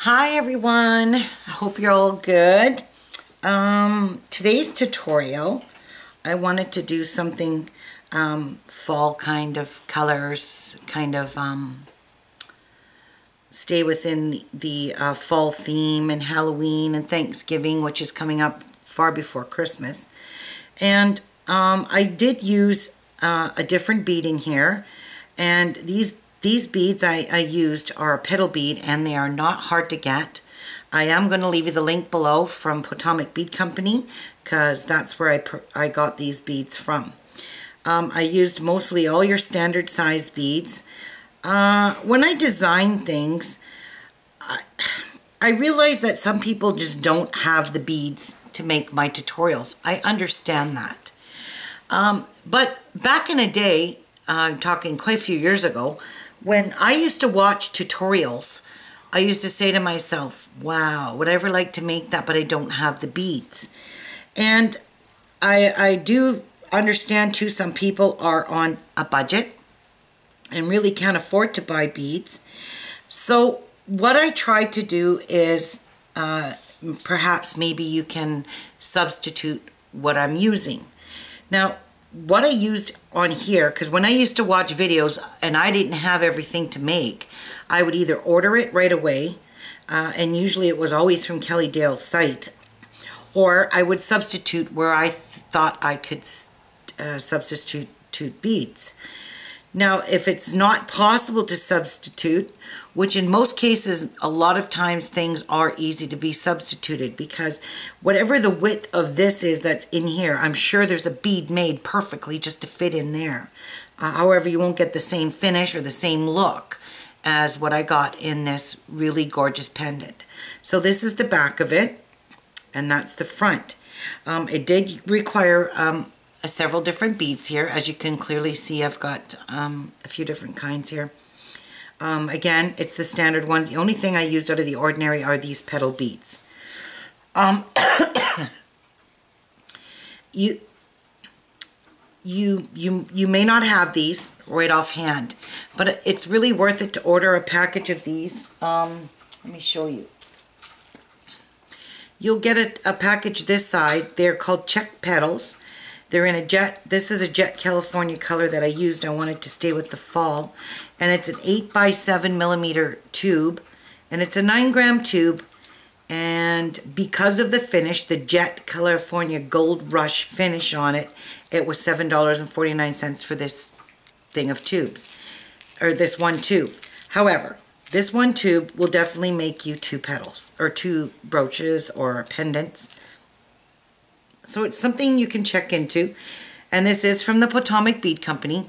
Hi everyone, I hope you're all good. Today's tutorial, I wanted to do something fall kind of colors, kind of stay within the fall theme and Halloween and Thanksgiving, which is coming up far before Christmas. And I did use a different beading here, and these beads I used are a petal bead, and they are not hard to get. I am going to leave you the link below from Potomac Bead Company, because that's where I got these beads from. I used mostly all your standard size beads. When I design things, I realize that some people just don't have the beads to make my tutorials. I understand that. But back in a day, I'm talking quite a few years ago, when I used to watch tutorials, I used to say to myself, wow, would I ever like to make that, but I don't have the beads. And I do understand too, some people are on a budget and really can't afford to buy beads. So what I tried to do is perhaps maybe you can substitute what I'm using. Now, what I used on here, because when I used to watch videos and I didn't have everything to make, I would either order it right away, and usually it was always from Kelly Dale's site, or I would substitute where I thought I could substitute beads. Now, if it's not possible to substitute, which in most cases, a lot of times things are easy to be substituted, because whatever the width of this is that's in here, I'm sure there's a bead made perfectly just to fit in there. However, you won't get the same finish or the same look as what I got in this really gorgeous pendant. So this is the back of it, and that's the front. It did require several different beads here. As you can clearly see, I've got a few different kinds here. Again, it's the standard ones. The only thing I used out of the ordinary are these petal beads. You may not have these right offhand, but it's really worth it to order a package of these. Let me show you. You'll get a package this side. They're called Czech Petals. They're in a jet. This is a jet California color that I used. I wanted to stay with the fall. And it's an 8x7mm tube. And it's a 9-gram tube. And because of the finish, the jet California Gold Rush finish on it, it was $7.49 for this thing of tubes. Or this one tube. However, this one tube will definitely make you 2 petals. Or 2 brooches or pendants. So it's something you can check into. And this is from the Potomac Bead Company.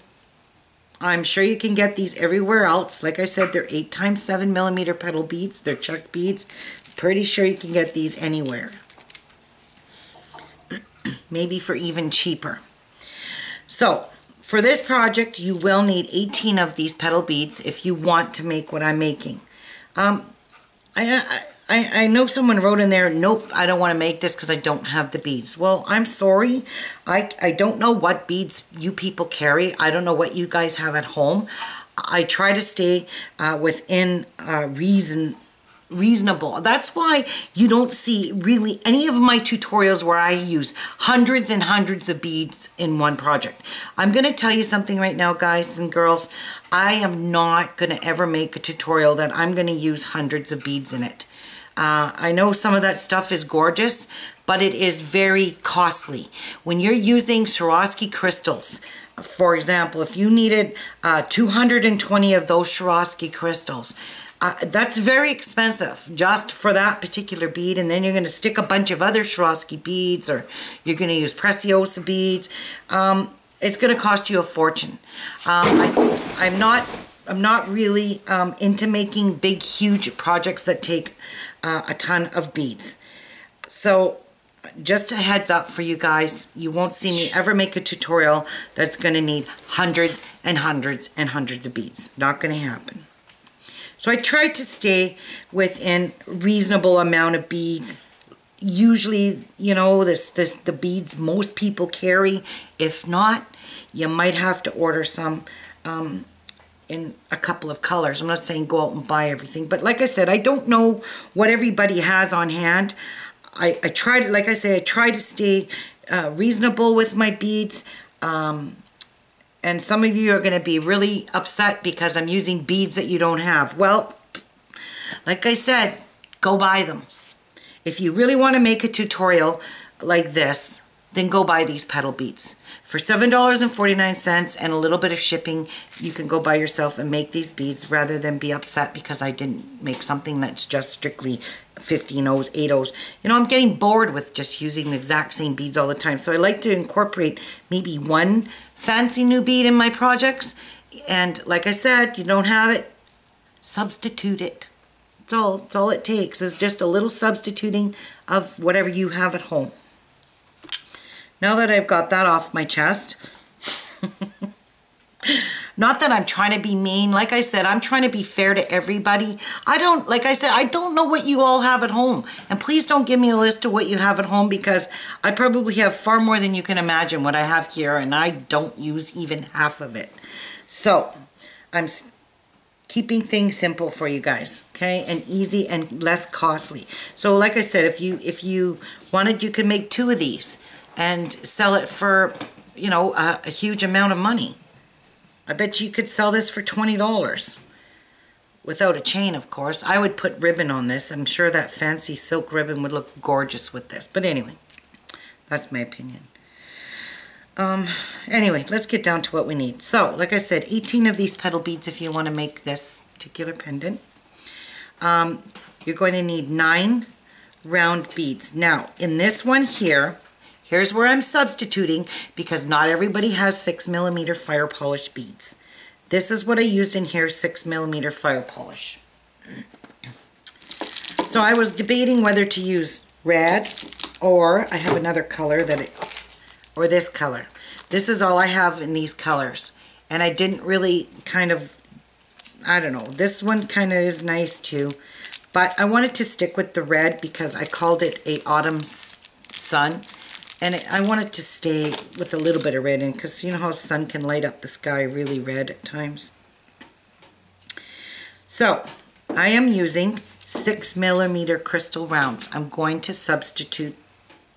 I'm sure you can get these everywhere else. Like I said, they're 8x7mm petal beads. They're Czech beads. Pretty sure you can get these anywhere. Maybe for even cheaper. So for this project, you will need 18 of these petal beads if you want to make what I'm making. I know someone wrote in there, nope, I don't want to make this because I don't have the beads. Well, I'm sorry. I don't know what beads you people carry. I don't know what you guys have at home. I try to stay within reasonable. That's why you don't see really any of my tutorials where I use hundreds and hundreds of beads in one project. I'm going to tell you something right now, guys and girls. I am not going to ever make a tutorial that I'm going to use hundreds of beads in it. I know some of that stuff is gorgeous, but it is very costly. When you're using Swarovski crystals, for example, if you needed 220 of those Swarovski crystals, that's very expensive just for that particular bead, and then you're going to stick a bunch of other Swarovski beads, or you're going to use Preciosa beads. It's going to cost you a fortune. I'm not really into making big, huge projects that take a ton of beads. So just a heads up for you guys, you won't see me ever make a tutorial that's going to need hundreds and hundreds and hundreds of beads. Not going to happen. So I tried to stay within reasonable amount of beads. Usually, you know, the beads most people carry. If not, you might have to order some. in a couple of colors. I'm not saying go out and buy everything, but like I said, I don't know what everybody has on hand. I try to, like I say, I try to stay reasonable with my beads. And some of you are going to be really upset because I'm using beads that you don't have. Well, like I said, go buy them. If you really want to make a tutorial like this, then go buy these petal beads. For $7.49 and a little bit of shipping, you can go buy yourself and make these beads rather than be upset because I didn't make something that's just strictly 15 O's, 8 O's. You know, I'm getting bored with just using the exact same beads all the time. So I like to incorporate maybe one fancy new bead in my projects. And like I said, you don't have it, substitute it. That's all it takes is just a little substituting of whatever you have at home. Now that I've got that off my chest, not that I'm trying to be mean. Like I said, I'm trying to be fair to everybody. Like I said, I don't know what you all have at home. And please don't give me a list of what you have at home because I probably have far more than you can imagine what I have here and I don't use even half of it. So I'm keeping things simple for you guys, okay? And easy and less costly. So like I said, if you wanted, you could make 2 of these and sell it for, you know, a huge amount of money. I bet you could sell this for $20. Without a chain, of course. I would put ribbon on this. I'm sure that fancy silk ribbon would look gorgeous with this. But anyway, that's my opinion. Anyway, let's get down to what we need. So, like I said, 18 of these petal beads if you want to make this particular pendant. You're going to need 9 round beads. Now, in this one here, here's where I'm substituting because not everybody has 6mm fire polish beads. This is what I used in here, 6mm fire polish. So I was debating whether to use red or I have another color or this color. This is all I have in these colors. And I didn't really I don't know. This one kind of is nice too. But I wanted to stick with the red because I called it a autumn sun. And I wanted to stay with a little bit of red in because you know how the sun can light up the sky really red at times. So I am using 6mm crystal rounds. I'm going to substitute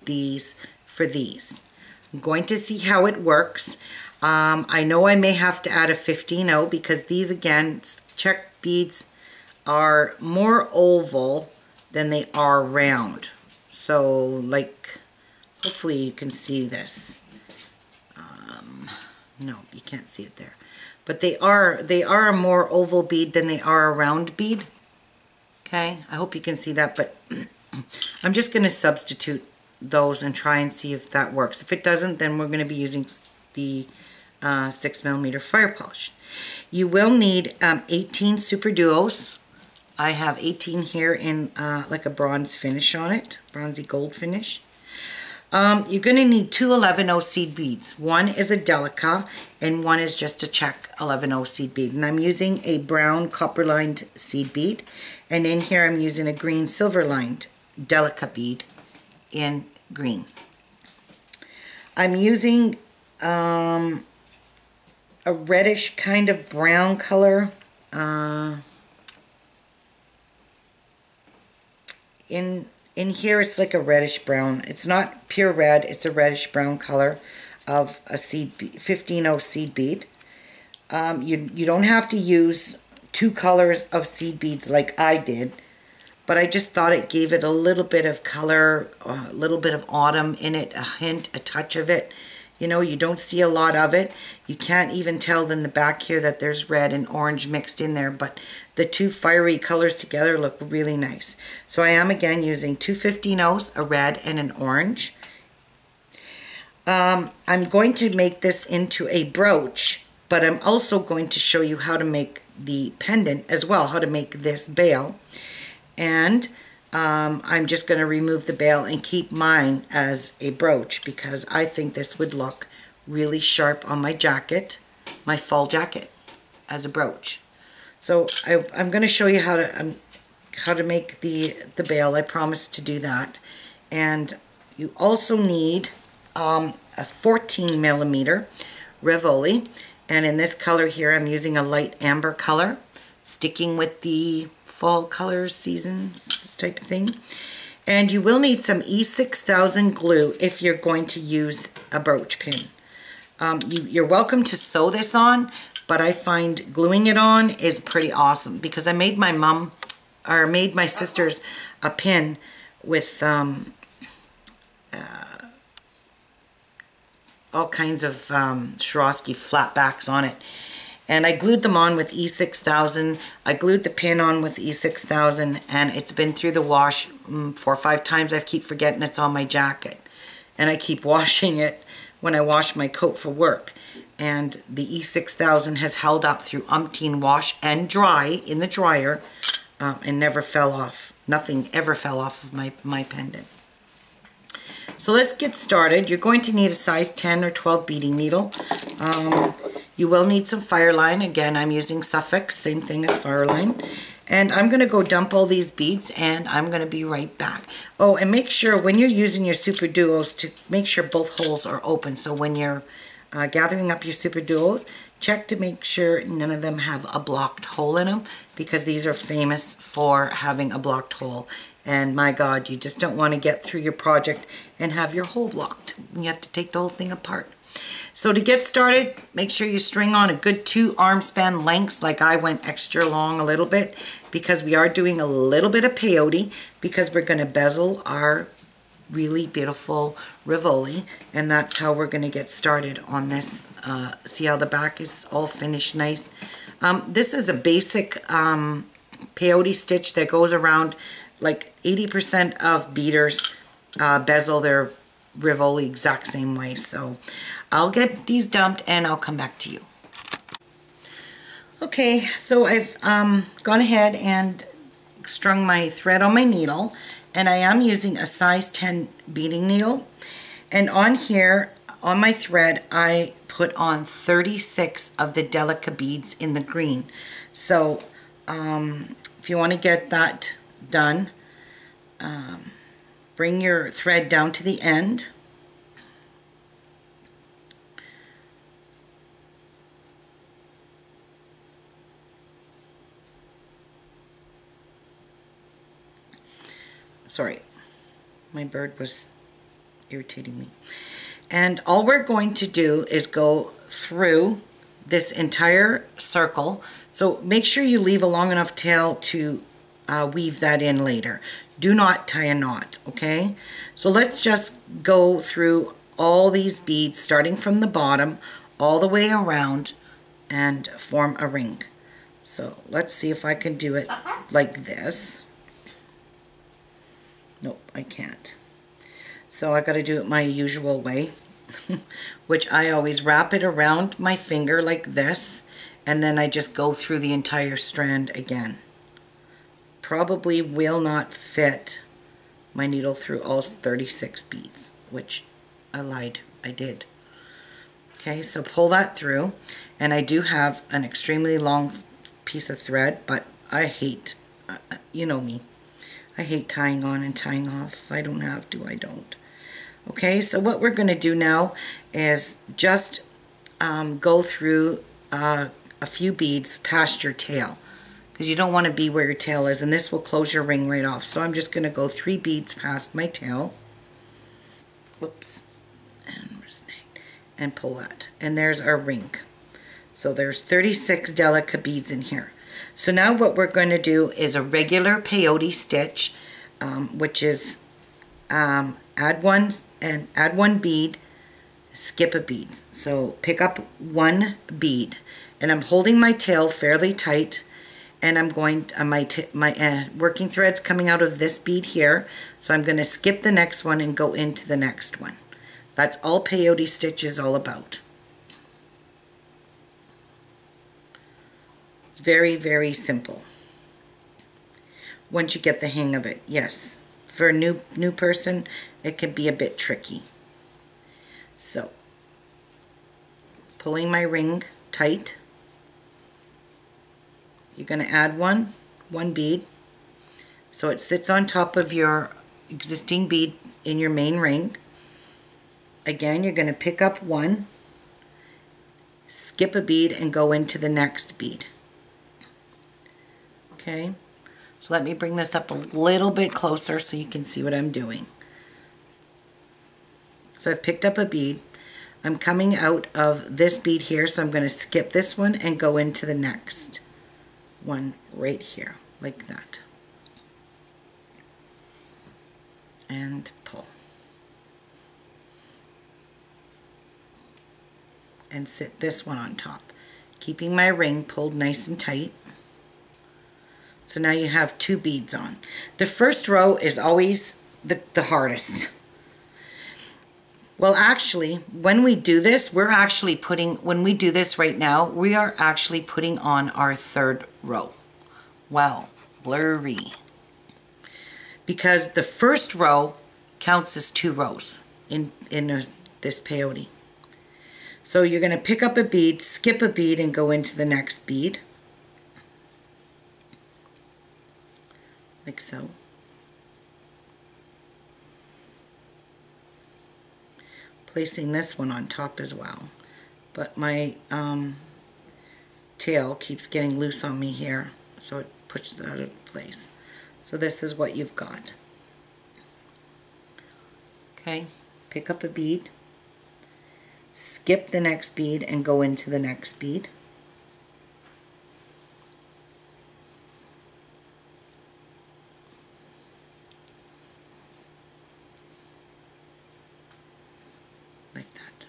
these for these. I'm going to see how it works. I know I may have to add a 15-0 because these, again, Czech beads are more oval than they are round. So, like, hopefully you can see this. No, you can't see it there. But they are a more oval bead than they are a round bead. Okay, I hope you can see that, but I'm just going to substitute those and try and see if that works. If it doesn't, then we're going to be using the 6mm fire polish. You will need 18 Superduos. I have 18 here in like a bronze finish on it, bronzy gold finish. You're going to need 2 11-0 seed beads. One is a Delica and one is just a Czech 11-0 seed bead. And I'm using a brown copper-lined seed bead. And in here I'm using a green silver-lined Delica bead in green. I'm using a reddish kind of brown color in here. It's like a reddish brown. It's not pure red, it's a reddish brown color of a seed 15-0 seed bead. You don't have to use 2 colors of seed beads like I did, but I just thought it gave it a little bit of color, a little bit of autumn in it, a hint, a touch of it. You know, you don't see a lot of it. You can't even tell in the back here that there's red and orange mixed in there, but the 2 fiery colors together look really nice. So I am again using 2 15-0s, a red and an orange. I'm going to make this into a brooch, but I'm also going to show you how to make the pendant as well, how to make this bail. And I'm just going to remove the bail and keep mine as a brooch because I think this would look really sharp on my jacket, my fall jacket, as a brooch. So I'm going to show you how to make the bail. I promised to do that. And you also need a 14mm Rivioli. And in this color here, I'm using a light amber color, sticking with the fall colors, seasons type of thing. And you will need some E6000 glue if you're going to use a brooch pin. You're welcome to sew this on, but I find gluing it on is pretty awesome because I made my mom, or made my sisters a pin with all kinds of Swarovski flatbacks on it. And I glued them on with E6000. I glued the pin on with E6000, and it's been through the wash 4 or 5 times. I keep forgetting it's on my jacket. And I keep washing it when I wash my coat for work. And the E6000 has held up through umpteen wash and dry in the dryer and never fell off. Nothing ever fell off of my pendant. So let's get started. You're going to need a size 10 or 12 beading needle. You will need some Fireline. Again, I'm using Suffolk, same thing as Fireline. And I'm going to go dump all these beads, and I'm going to be right back. Oh, and make sure when you're using your Superduos to make sure both holes are open. So when you're gathering up your Superduos, check to make sure none of them have a blocked hole in them, because these are famous for having a blocked hole. And my God, you just don't want to get through your project and have your hole blocked. You have to take the whole thing apart. So to get started, make sure you string on a good 2 arm span lengths, like I went extra long a little bit, because we are doing a little bit of peyote, because we're going to bezel our really beautiful Rivioli, and that's how we're going to get started on this. See how the back is all finished nice. This is a basic peyote stitch that goes around. Like 80% of beaders bezel their Rivioli exact same way. So I'll get these dumped and I'll come back to you. Okay, so I've gone ahead and strung my thread on my needle, and I am using a size 10 beading needle. And on here, on my thread, I put on 36 of the Delica beads in the green. So if you want to get that done, bring your thread down to the end, sorry, my bird was irritating me. And all we're going to do is go through this entire circle. So make sure you leave a long enough tail to weave that in later. Do not tie a knot, okay? So let's just go through all these beads, starting from the bottom all the way around, and form a ring. So let's see if I can do it like this. Nope, I can't. So I got to do it my usual way, which I always wrap it around my finger like this, and then I just go through the entire strand again. Probably will not fit my needle through all 36 beads, which I lied, I did. Okay, so pull that through, and I do have an extremely long piece of thread, but I hate, you know me, I hate tying on and tying off. If I don't have to, I don't. Okay, so what we're going to do now is just go through a few beads past your tail, because you don't want to be where your tail is, and this will close your ring right off. So I'm just going to go 3 beads past my tail. Whoops. And pull that. And there's our ring. So there's 36 Delica beads in here. So now what we're going to do is a regular peyote stitch, which is add one bead, skip a bead. So pick up 1 bead, and I'm holding my tail fairly tight, and I'm going my working thread's coming out of this bead here, so I'm going to skip the next one and go into the next one. That's all peyote stitch is all about. It's very, very simple once you get the hang of it. Yes, for a new person, it can be a bit tricky. So, pulling my ring tight, you're going to add one bead, so it sits on top of your existing bead in your main ring. Again, you're going to pick up 1, skip a bead, and go into the next bead. Okay, so let me bring this up a little bit closer so you can see what I'm doing. So I've picked up a bead. I'm coming out of this bead here, so I'm going to skip this one and go into the next one right here, like that. And pull. And sit this one on top, keeping my ring pulled nice and tight. So now you have 2 beads on. The first row is always the hardest. Well, actually, when we do this, when we do this right now, we are actually putting on our 3rd row. Wow, blurry. Because the first row counts as 2 rows in this peyote. So you're going to pick up a bead, skip a bead, and go into the next bead. Like so. Placing this one on top as well. But my tail keeps getting loose on me here, so it pushes it out of place. So this is what you've got. Okay, pick up a bead, skip the next bead, and go into the next bead. Like that.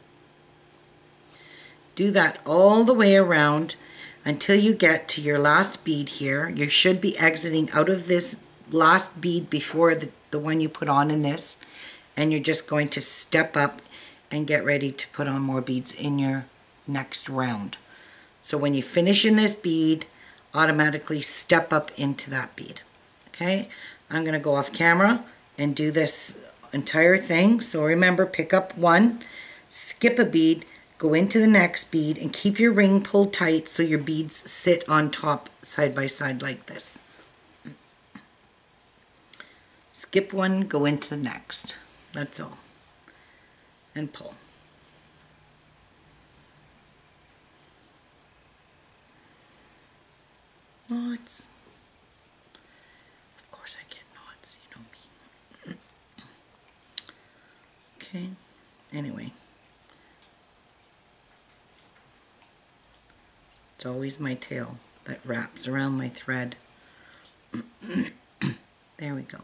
Do that all the way around until you get to your last bead here. You should be exiting out of this last bead before the one you put on in this, and you're just going to step up and get ready to put on more beads in your next round. So when you finish in this bead, automatically step up into that bead. Okay, I'm going to go off camera and do this entire thing. So remember, pick up one, skip a bead, go into the next bead, and keep your ring pulled tight so your beads sit on top side by side like this. Skip one, go into the next. That's all. And pull. Knots. Of course I get knots, you know me. Okay, anyway. It's always my tail that wraps around my thread. There we go.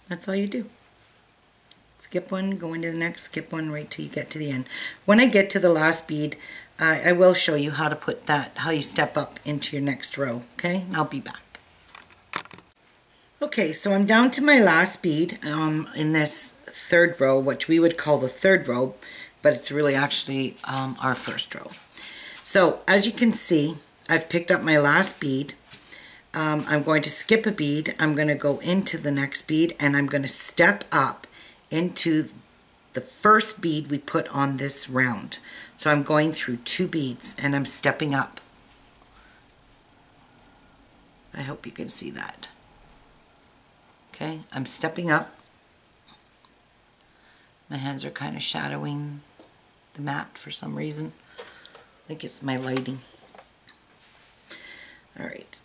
That's all you do. Skip one, go into the next, skip one right till you get to the end. When I get to the last bead, I will show you how to put that, how you step up into your next row, okay? And I'll be back. Okay, so I'm down to my last bead in this 3rd row, which we would call the 3rd row, but it's really actually our 1st row. So as you can see, I've picked up my last bead. I'm going to skip a bead, I'm going to go into the next bead, and I'm going to step up into the first bead we put on this round. So I'm going through 2 beads and I'm stepping up. I hope you can see that. Okay, I'm stepping up. My hands are kind of shadowing the mat for some reason. I think it's my lighting. All right.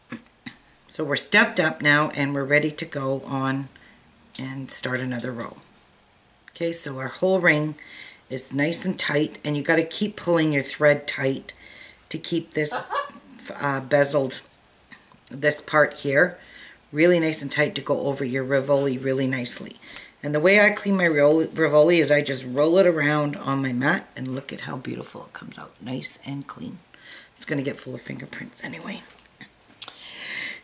So we're stepped up now and we're ready to go on and start another row. Okay, so our whole ring is nice and tight, and you got to keep pulling your thread tight to keep this bezeled, this part here, really nice and tight to go over your Rivioli really nicely. And the way I clean my Rivioli is I just roll it around on my mat, and look at how beautiful it comes out, nice and clean. It's going to get full of fingerprints anyway.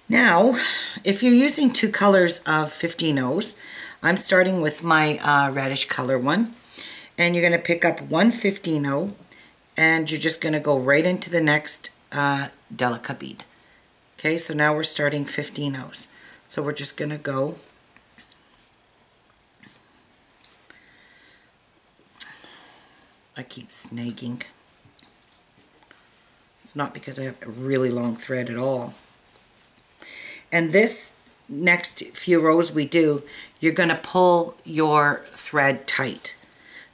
Now, if you're using 2 colors of 15-0s, I'm starting with my reddish color one, and you're going to pick up 1 15-0, and you're just going to go right into the next Delica bead. Okay, so now we're starting 15-0s. So we're just going to go I keep snagging. It's not because I have a really long thread at all. And this next few rows we do, you're going to pull your thread tight.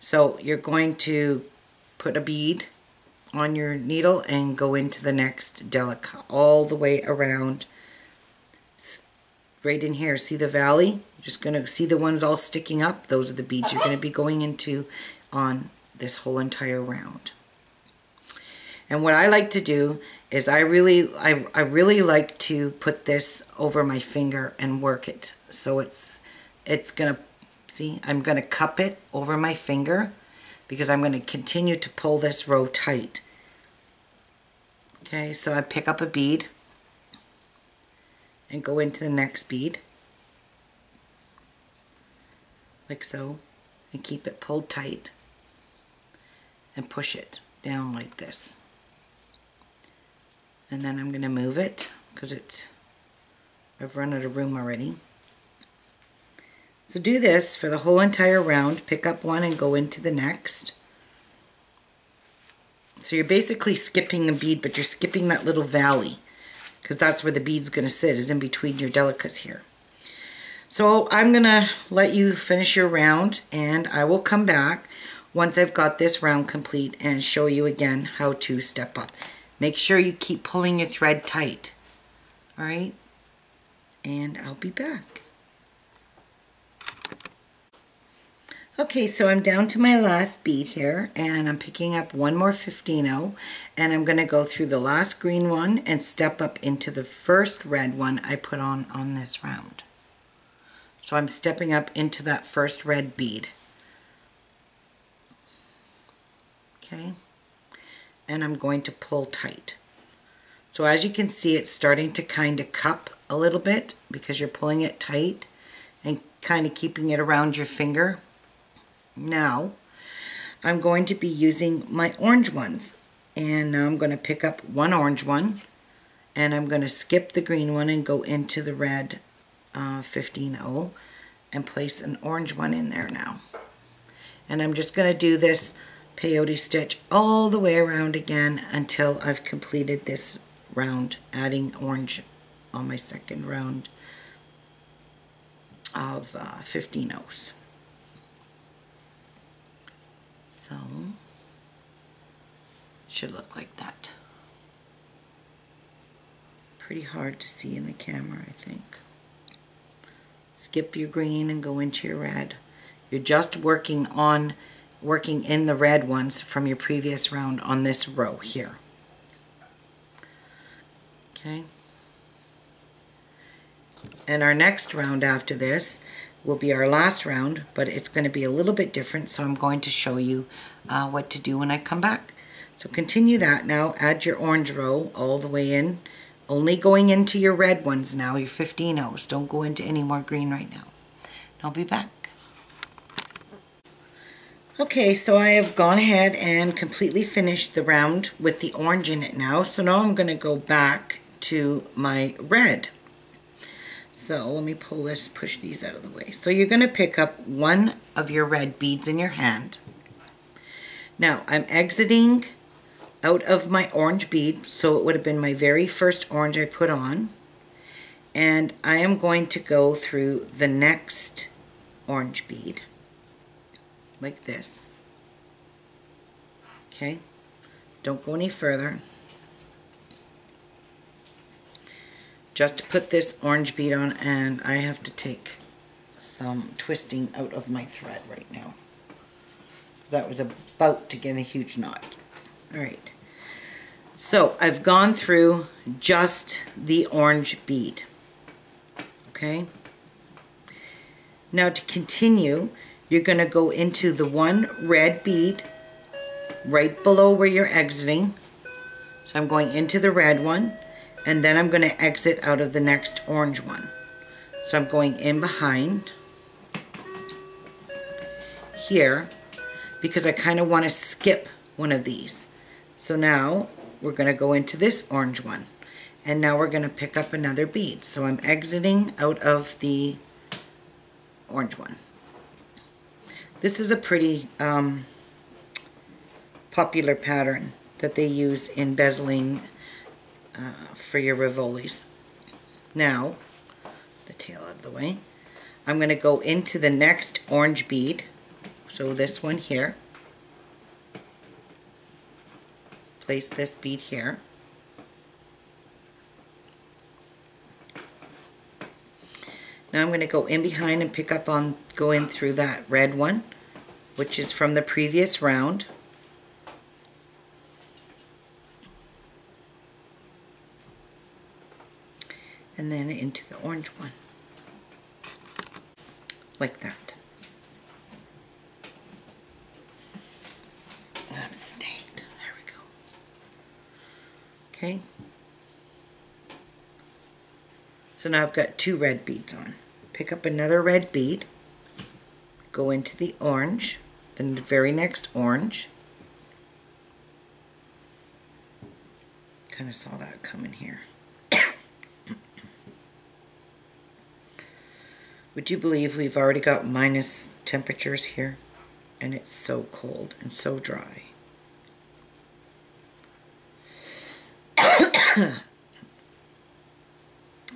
So you're going to put a bead on your needle and go into the next Delica all the way around. Right in here, see the valley? You're just going to see the ones all sticking up. Those are the beads you're going to be going into on this whole entire round. And what I like to do is I really like to put this over my finger and work it. So it's going to, see, I'm going to cup it over my finger because I'm going to continue to pull this row tight. Okay, so I pick up a bead and go into the next bead, like so, and keep it pulled tight and push it down like this. And then I'm going to move it because I've run out of room already. So do this for the whole entire round. Pick up one and go into the next. So you're basically skipping a bead, but you're skipping that little valley because that's where the bead's going to sit, is in between your Delicas here. So I'm going to let you finish your round, and I will come back once I've got this round complete and show you again how to step up. Make sure you keep pulling your thread tight. All right? And I'll be back. Okay, so I'm down to my last bead here, and I'm picking up one more 15-0, and I'm going to go through the last green one and step up into the first red one I put on this round. So I'm stepping up into that first red bead. Okay, and I'm going to pull tight. So as you can see, it's starting to kind of cup a little bit because you're pulling it tight and kind of keeping it around your finger. Now I'm going to be using my orange ones, and now I'm going to pick up one orange one, and I'm going to skip the green one and go into the red 15-0 and place an orange one in there now. And I'm just going to do this peyote stitch all the way around again until I've completed this round, adding orange on my second round of 15-0s. So, it should look like that. Pretty hard to see in the camera, I think. Skip your green and go into your red. You're just working in the red ones from your previous round on this row here. Okay. And our next round after this will be our last round, but it's going to be a little bit different, so I'm going to show you what to do when I come back. So continue that now. Add your orange row all the way in, only going into your red ones now, your 15-0s. Don't go into any more green right now. I'll be back. Okay, so I have gone ahead and completely finished the round with the orange in it now. So now I'm going to go back to my red. So let me pull this, push these out of the way. So you're going to pick up one of your red beads in your hand. Now I'm exiting out of my orange bead, so it would have been my very first orange I put on. And I am going to go through the next orange bead, like this. Okay, don't go any further. Just to put this orange bead on, and I have to take some twisting out of my thread right now. That was about to get a huge knot. Alright, so I've gone through just the orange bead. Okay, now to continue, you're going to go into the one red bead right below where you're exiting. So I'm going into the red one, and then I'm going to exit out of the next orange one. So I'm going in behind here because I kind of want to skip one of these. So now we're going to go into this orange one, and now we're going to pick up another bead. So I'm exiting out of the orange one. This is a pretty popular pattern that they use in bezeling for your Rivolis. Now, the tail out of the way, I'm going to go into the next orange bead, so this one here, place this bead here. Now I'm going to go in behind and pick up on, go in through that red one, which is from the previous round. And then into the orange one, like that. I'm staked. There we go. Okay. So now I've got 2 red beads on. Pick up another red bead, go into the orange, then the very next orange. Kind of saw that coming here. Would you believe we've already got minus temperatures here? And it's so cold and so dry.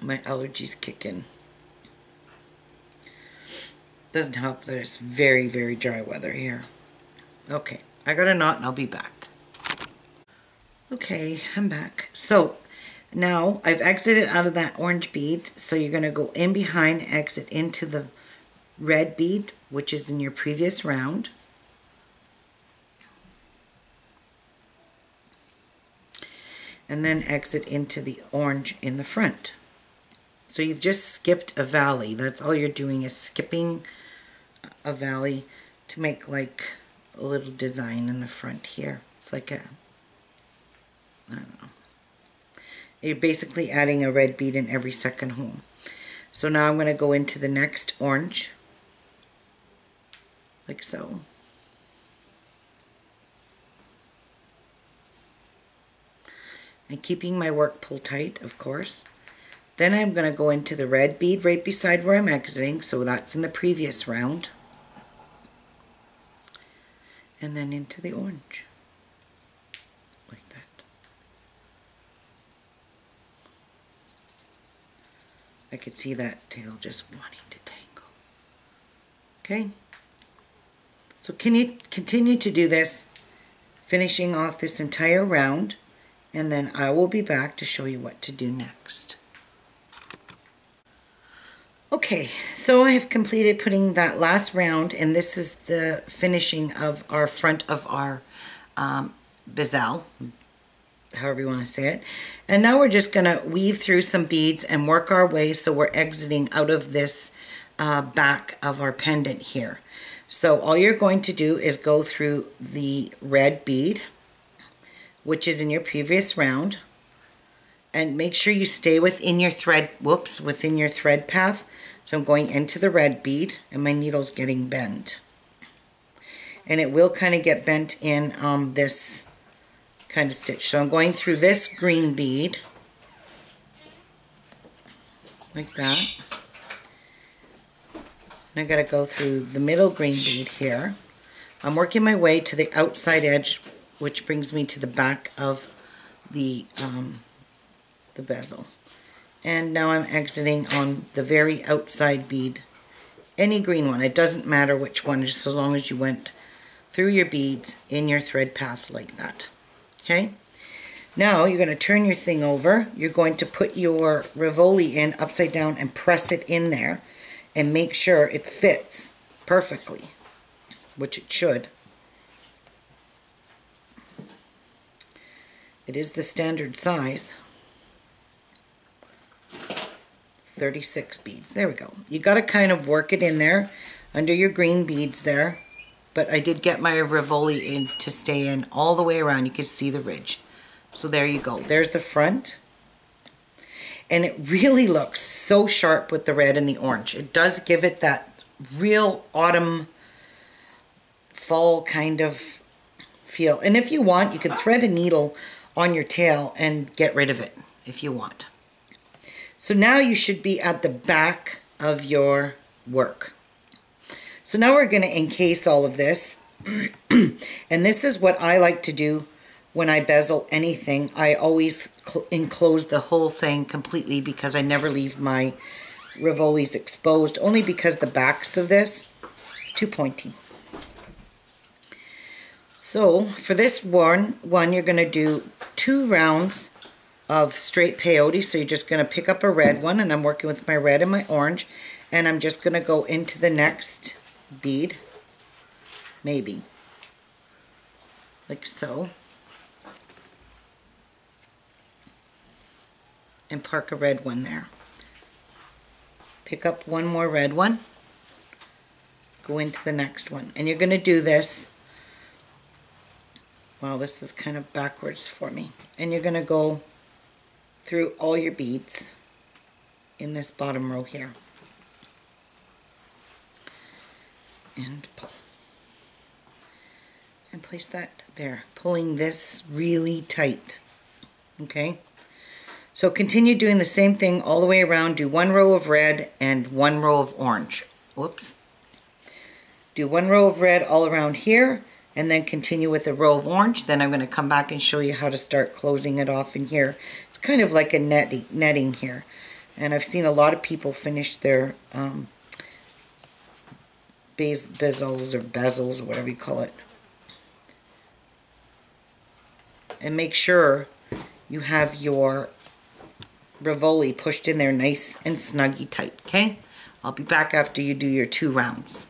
My allergies kick in. Doesn't help that it's very, very dry weather here. Okay, I got a knot and I'll be back. Okay, I'm back. So now I've exited out of that orange bead, so you're going to go in behind, exit into the red bead, which is in your previous round. And then exit into the orange in the front. So you've just skipped a valley. That's all you're doing, is skipping a valley to make like a little design in the front here. It's like a, I don't know. You're basically adding a red bead in every second hole. So now I'm going to go into the next orange, like so. And keeping my work pull tight, of course. Then I'm going to go into the red bead right beside where I'm exiting, so that's in the previous round. And then into the orange, like that. I could see that tail just wanting to tangle. Okay? So can you continue to do this, finishing off this entire round, and then I will be back to show you what to do next. Okay, so I have completed putting that last round, and this is the finishing of our front of our bezel, however you want to say it. And now we're just going to weave through some beads and work our way, so we're exiting out of this back of our pendant here. So all you're going to do is go through the red bead, which is in your previous round, and make sure you stay within your thread, within your thread path. So I'm going into the red bead, and my needle's getting bent. And it will kind of get bent in this kind of stitch. So I'm going through this green bead, like that. And I gotta go through the middle green bead here. I'm working my way to the outside edge, which brings me to the back of the bezel. And now I'm exiting on the very outside bead, any green one, it doesn't matter which one, just as long as you went through your beads in your thread path like that. Okay, now you're going to turn your thing over, you're going to put your Rivioli in upside down and press it in there and make sure it fits perfectly, which it should. It is the standard size. 36 beads. There we go. You got to kind of work it in there under your green beads there. But I did get my Rivioli in to stay in all the way around. You can see the ridge. So there you go. There's the front. And it really looks so sharp with the red and the orange. It does give it that real autumn, fall kind of feel. And if you want, you can thread a needle on your tail and get rid of it if you want. So now you should be at the back of your work. So now we're going to encase all of this. And this is what I like to do when I bezel anything. I always enclose the whole thing completely because I never leave my Rivolis exposed, only because the backs of this too pointy. So for this one you're going to do 2 rounds of straight peyote. So you're just going to pick up a red one, and I'm working with my red and my orange, and I'm just going to go into the next bead, maybe like so, and park a red one there. Pick up one more red one, go into the next one, and you're going to do this. Wow, this is kind of backwards for me. And you're going to go through all your beads in this bottom row here. And pull. And place that there, pulling this really tight. Okay? So continue doing the same thing all the way around. Do 1 row of red and 1 row of orange. Whoops. Do 1 row of red all around here, and then continue with a row of orange. Then I'm going to come back and show you how to start closing it off in here. It's kind of like a netting here. And I've seen a lot of people finish their bezels or bezels, or whatever you call it. And make sure you have your Rivioli pushed in there nice and snuggy tight, okay? I'll be back after you do your 2 rounds.